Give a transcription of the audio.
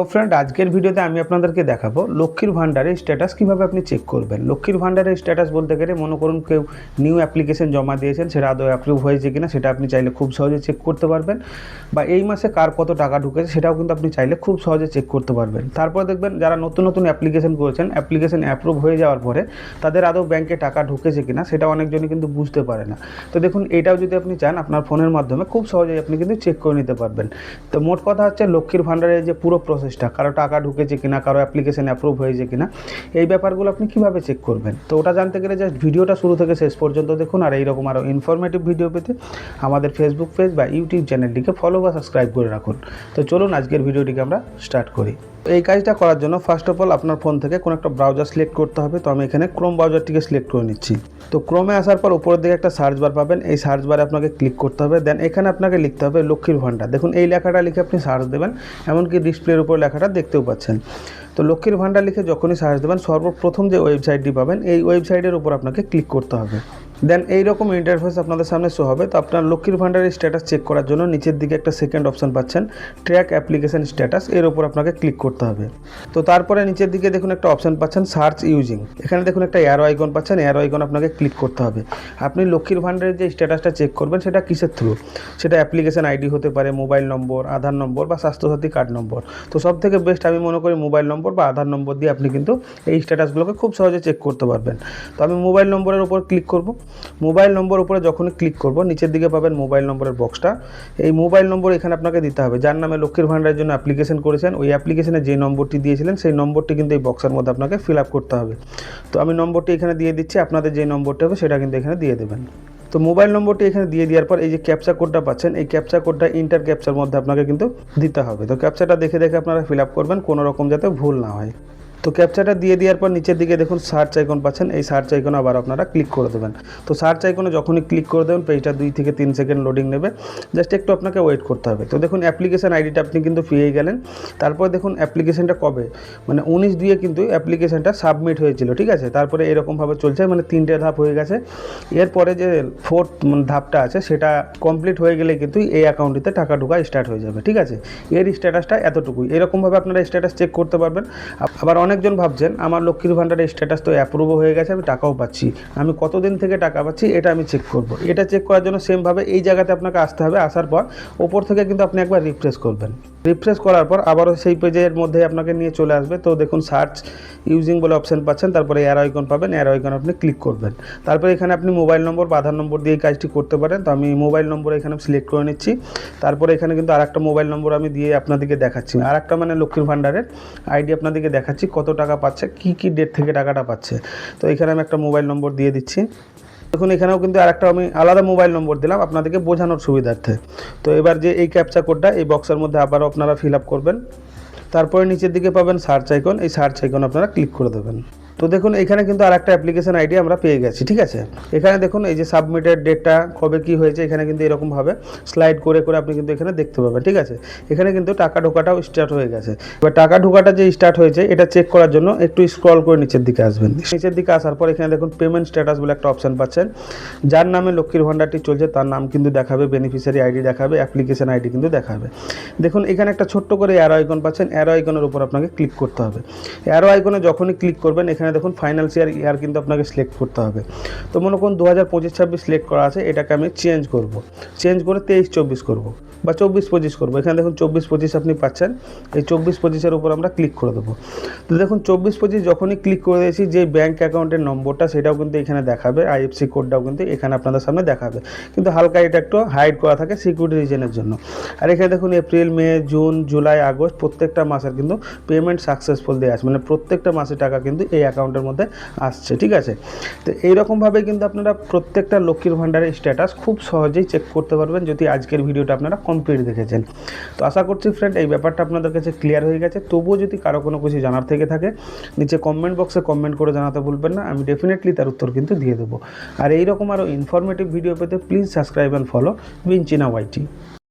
তো ফ্রেন্ড, আজকের ভিডিওতে আমি আপনাদেরকে দেখাবো লক্ষ্মীর ভান্ডারের স্ট্যাটাস কিভাবে আপনি চেক করবেন। লক্ষ্মীর ভান্ডারের স্ট্যাটাস বলতে গেলে মনে করুন কেউ নিউ অ্যাপ্লিকেশন জমা দিয়েছেন, সেটা আদৌ অ্যাপ্রুভ হয়েছে কিনা সেটা আপনি চাইলে খুব সহজে চেক করতে পারবেন, বা এই মাসে কার কত টাকা ঢুকেছে সেটাও কিন্তু আপনি চাইলে খুব সহজে চেক করতে পারবেন। তারপর দেখবেন যারা নতুন নতুন অ্যাপ্লিকেশন করেছেন, অ্যাপ্লিকেশন অ্যাপ্রুভ হয়ে যাওয়ার পরে তাদের আদৌ ব্যাংকে টাকা ঢুকেছে কিনা সেটা অনেকজনই কিন্তু বুঝতে পারে না। তো দেখুন, এটাও যদি আপনি চান আপনার ফোনের মাধ্যমে খুব সহজেই আপনি কিন্তু চেক করে নিতে পারবেন। তো মোট কথা হচ্ছে লক্ষ্মীর ভান্ডারের যে পুরো প্রসেসটা, কারো টাকা ঢুকেছে কিনা, কারো অ্যাপ্লিকেশন অ্যাপ্রুভ হয়েছে কিনা, এই ব্যাপারগুলো আপনি কীভাবে চেক করবেন। তো ওটা জানতে গেলে জাস্ট ভিডিওটা শুরু থেকে শেষ পর্যন্ত দেখুন। আর এইরকম আরও ইনফরমেটিভ ভিডিও পেতে আমাদের ফেসবুক পেজ বা ইউটিউব চ্যানেলটিকে ফলো বা সাবস্ক্রাইব করে রাখুন। তো চলুন আজকের ভিডিওটিকে আমরা স্টার্ট করি। এই কাজটা করার জন্য ফার্স্ট অফ অল আপনার ফোন থেকে কোনো একটা ব্রাউজার সিলেক্ট করতে হবে। তো আমি এখানে ক্রোম ব্রাউজারটিকে সিলেক্ট করে নিচ্ছি। তো ক্রোমে আসার পর উপরের দিকে একটা সার্চ বার পাবেন, এই সার্চ বারে আপনাকে ক্লিক করতে হবে। দেন এখানে আপনাকে লিখতে হবে লক্ষ্মীর ভান্ডার। দেখুন এই লেখাটা লিখে আপনি সার্চ দেবেন, এমনকি ডিসপ্লের উপর লেখাটা দেখতেও পাচ্ছেন। তো লক্ষ্মীর ভান্ডার লিখে যখনই সার্চ দেবেন, সর্বপ্রথম যে ওয়েবসাইটটি পাবেন এই ওয়েবসাইটের উপর আপনাকে ক্লিক করতে হবে। দেন এইরকম ইন্টারফেস আপনাদের সামনে শো হবে। তো আপনার লক্ষ্মীর ভান্ডারের স্ট্যাটাস চেক করার জন্য নিচের দিকে একটা সেকেন্ড অপশন পাচ্ছেন, ট্র্যাক অ্যাপ্লিকেশন স্ট্যাটাস, এর উপর আপনাকে ক্লিক করতে হবে। তো তারপরে নিচের দিকে দেখুন একটা অপশন পাচ্ছেন সার্চ ইউজিং, এখানে দেখুন একটা অ্যারো আইকন পাচ্ছেন, অ্যারো আইকন আপনাকে ক্লিক করতে হবে। আপনি লক্ষ্মীর ভান্ডারের যে স্ট্যাটাসটা চেক করবেন সেটা কিসের থ্রু, সেটা অ্যাপ্লিকেশন আইডি হতে পারে, মোবাইল নম্বর, আধার নম্বর বা স্বাস্থ্যসাথী কার্ড নম্বর। তো সব থেকে বেস্ট আমি মনে করি মোবাইল নম্বর বা আধার নম্বর দিয়ে আপনি কিন্তু এই স্ট্যাটাসগুলোকে খুব সহজে চেক করতে পারবেন। তো আমি মোবাইল নম্বরের উপর ক্লিক করব। মোবাইল নম্বর উপরে যখনই ক্লিক করব, নিচের দিকে পাবেন মোবাইল নম্বরের বক্সটা। এই মোবাইল নম্বর এখানে আপনাকে দিতে হবে, যার নামে লক্ষ্মীর ভান্ডারের জন্য অ্যাপ্লিকেশন করেছেন ওই অ্যাপ্লিকেশনে যে নম্বরটি দিয়েছিলেন সেই নম্বরটি কিন্তু এই বক্সের মধ্যে আপনাকে ফিল আপ করতে হবে। তো আমি নম্বরটি এখানে দিয়ে দিচ্ছি, আপনাদের যে নম্বরটি হবে সেটা কিন্তু এখানে দিয়ে দেবেন। তো মোবাইল নম্বরটি এখানে দিয়ে দেওয়ার পর এই যে ক্যাপচা কোডটা পাচ্ছেন, এই ক্যাপচা কোডটা ইন্টার ক্যাপচার মধ্যে আপনাকে কিন্তু দিতে হবে। তো ক্যাপচাটা দেখে দেখে আপনারা ফিল আপ করবেন, কোনো রকম যাতে ভুল না হয়। তো ক্যাপচাটা দিয়ে দেওয়ার পর নিচের দিকে দেখুন সার্চ আইকন পাচ্ছেন, এই সার্চ আইকনে আবার আপনারা ক্লিক করে দেবেন। তো সার্চ আইকনে যখনই ক্লিক করে দেবেন পেজটা 2 থেকে 3 সেকেন্ড লোডিং নেবে, জাস্ট একটু আপনাকে ওয়েট করতে হবে। তো দেখুন অ্যাপ্লিকেশন আইডিটা আপনি কিন্তু পেয়ে গেলেন। তারপর দেখুন অ্যাপ্লিকেশনটা কবে, মানে 19/2 কিন্তু অ্যাপ্লিকেশনটা সাবমিট হয়েছিল, ঠিক আছে। তারপরে এরকমভাবে চলছে, মানে 3টে ধাপ হয়ে গেছে। এরপরে যে 4th ধাপটা আছে সেটা কমপ্লিট হয়ে গেলে কিন্তু এই অ্যাকাউন্টটিতে টাকা ঢোকা স্টার্ট হয়ে যাবে, ঠিক আছে। এর স্ট্যাটাসটা এতটুকুই, এরকমভাবে আপনারা স্ট্যাটাস চেক করতে পারবেন। আবার অনেকজন ভাবছেন আমার লক্ষ্মীর ভান্ডারের স্ট্যাটাস তো অ্যাপ্রুভও হয়ে গেছে, আমি টাকাও পাচ্ছি, আমি কতদিন থেকে টাকা পাচ্ছি এটা আমি চেক করব। এটা চেক করার জন্য সেমভাবে এই জায়গাতে আপনাকে আসতে হবে। আসার পর ওপর থেকে কিন্তু আপনি একবার রিফ্রেশ করবেন। রিফ্রেশ করার পর আবারও সেই পেজের মধ্যে আপনাকে নিয়ে চলে আসবে। তো দেখুন সার্চ ইউজিং বলে অপশন পাচ্ছেন, তারপরে অ্যারো আইকন পাবেন, অ্যারো আইকন আপনি ক্লিক করবেন। তারপরে এখানে আপনি মোবাইল নম্বর বা আধার নম্বর দিয়ে এই কাজটি করতে পারেন। তো আমি মোবাইল নম্বর এখানে সিলেক্ট করে নিচ্ছি। তারপরে এখানে কিন্তু আরেকটা মোবাইল নম্বর আমি দিয়ে আপনাদেরকে দেখাচ্ছি, আরেকটা মানে লক্ষ্মীর ভান্ডারের আইডি আপনাদেরকে দেখাচ্ছি কত টাকা পাচ্ছে, কী ডেট থেকে টাকাটা পাচ্ছে। তো এখানে আমি একটা মোবাইল নম্বর দিয়ে দিচ্ছি। দেখুন এখানেও কিন্তু আরেকটা আমি আলাদা মোবাইল নম্বর দিলাম আপনাদেরকে বোঝানোর সুবিধার্থে। তো এবার যে এই ক্যাপচা কোডটা এই বক্সের মধ্যে আবারও আপনারা ফিল আপ করবেন। তারপরে নিচের দিকে পাবেন সার্চ আইকন, এই সার্চ আইকন আপনারা ক্লিক করে দেবেন। তো দেখুন এখানে কিন্তু আরেকটা অ্যাপ্লিকেশন আইডি আমরা পেয়ে গেছি, ঠিক আছে। এখানে দেখুন এই যে সাবমিটেড ডেটটা কবে কি হয়েছে, এখানে কিন্তু এরকমভাবে স্লাইড করে করে আপনি কিন্তু এখানে দেখতে পাবেন, ঠিক আছে। এখানে কিন্তু টাকা ঢোকাটাও স্টার্ট হয়ে গেছে। এবার টাকা ঢোকাটা যে স্টার্ট হয়েছে এটা চেক করার জন্য একটু স্ক্রল করে নিচের দিকে আসবেন। নিচের দিকে আসার পর এখানে দেখুন পেমেন্ট স্ট্যাটাস বলে একটা অপশন পাচ্ছেন, যার নামে লক্ষ্মীর ভান্ডারটি চলছে তার নাম কিন্তু দেখাবে, বেনিফিশিয়ারি আইডি দেখাবে, অ্যাপ্লিকেশন আইডি কিন্তু দেখাবে। দেখুন এখানে একটা ছোট্ট করে অ্যারো আইকন পাচ্ছেন, অ্যারো আইকনের উপর আপনাকে ক্লিক করতে হবে। অ্যারো আইকনে যখনই ক্লিক করবেন এখানে দেখুন ফাইন্যান্সিয়াল ইয়ার কিন্তু আপনাকে সিলেক্ট করতে হবে। তো মনে করুন 2025-26 সিলেক্ট করা আছে, এটাকে আমি চেঞ্জ করব, চেঞ্জ করে 23-24 করব বা 24-25 করবো। এখানে দেখুন 24-25 আপনি পাচ্ছেন, এই 24-25-এর উপর আমরা ক্লিক করে দেবো। তো দেখুন 24-25 যখনই ক্লিক করে দিয়েছি, যে ব্যাঙ্ক অ্যাকাউন্টের নম্বরটা সেটাও কিন্তু এখানে দেখাবে, আইএফসি কোডটাও কিন্তু এখানে আপনাদের সামনে দেখাবে, কিন্তু হালকা এটা একটু হাইড করা থাকে সিকিউরিটি রিজনের জন্য। আর এখানে দেখুন এপ্রিল, মে, জুন, জুলাই, আগস্ট প্রত্যেকটা মাসের কিন্তু পেমেন্ট সাকসেসফুল দিয়ে আছে, মানে প্রত্যেকটা মাসে টাকা কিন্তু এই অ্যাকাউন্টের মধ্যে আসছে, ঠিক আছে। তো এইরকমভাবে কিন্তু আপনারা প্রত্যেকটা লক্ষ্মীর ভান্ডারের স্ট্যাটাস খুব সহজেই চেক করতে পারবেন, যদি আজকের ভিডিওটা আপনারা কমপ্লিট দেখেছেন। তো আশা করছি ফ্রেন্ড এই ব্যাপারটা আপনাদের কাছে ক্লিয়ার হয়ে গেছে। তবুও যদি কারো কোনো কিছু জানার থেকে থাকে নিচে কমেন্ট বক্সে কমেন্ট করে জানাতে ভুলবেন না, আমি ডেফিনেটলি তার উত্তর কিন্তু দিয়ে দেবো। আর এইরকম আরও ইনফরমেটিভ ভিডিও পেতে প্লিজ সাবস্ক্রাইব অ্যান্ড ফলো উইনচিনা ওয়াইটি।